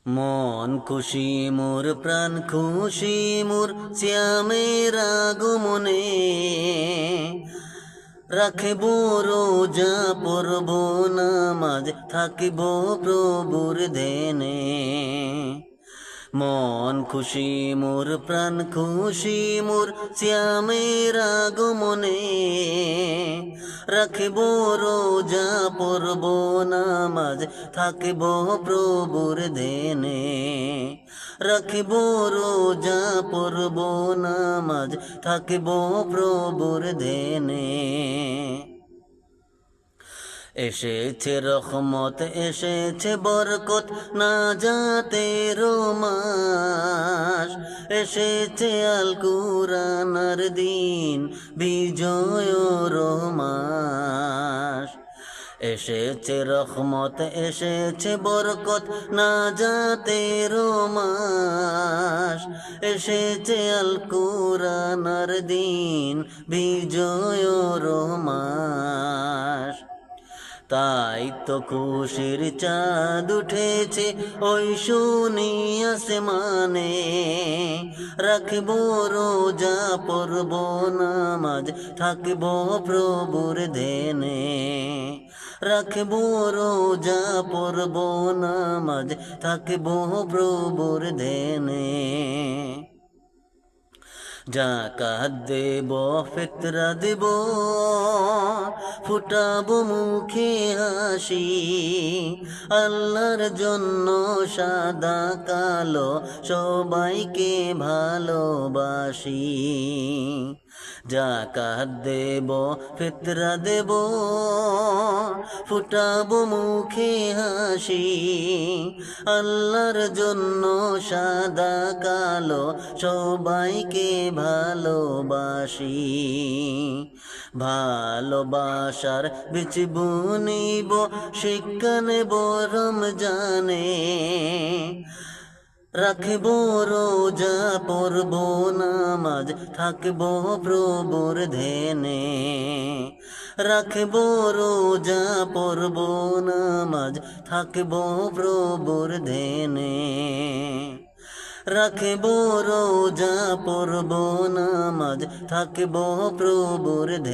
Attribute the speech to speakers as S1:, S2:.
S1: মন খুশি মোর প্রাণ খুশি মোর শ্যামের আগমনে রাখব রোজা পড়ব নামাজ থাকিব প্রভুর ধ্যানে। মন খুশি মোর প্রাণ খুশি মোর শ্যামের আগমনে রাখব রোজা পড়ব নামাজ থাকিব প্রভুর ধ্যানে। রাখব রোজা পড়ব নামাজ থাকিব প্রভুর ধ্যানে। এসেছে রহমত এসেছে বরকত নাজাতের মাস, এসেছে আল কুরআনের দিন বিজয়ের মাস। এসেছে রহমত এসেছে বরকত নাজাতের মাস, এসেছে আল কুরআনের দিন বিজয়ের মাস। তাই তো খুশির চাঁদ উঠেছে ওই শুনি আসমানে, রাখব রোজা পড়ব নামাজ থাকিব প্রভুর ধ্যানে। রাখব রোজা পড়ব নামাজ থাকিব প্রভুর ধ্যানে। যাকাত দেব ফিতরা দেব ফুটাব মুখে হাসি, আল্লাহর জন্য সাদা কালো সবাইকে ভালোবাসি। যাকাত দেব ফিতরা দেব ফুটাব মুখে হাসি, আল্লাহর জন্য সাদা কালো সবাইকে ভালোবাসি। ভালোবাসার বীজ বুনিব শিক্ষা নেব রমজানে, রাখব রোজা পড়ব নামাজ থাকিব প্রভুর ধ্যানে। রাখব রোজা পড়ব নামাজ থাকিব প্রভুর ধ্যানে। রাখব রোজা পড়ব নামাজ থাকিব প্রভুর ধ্যানে।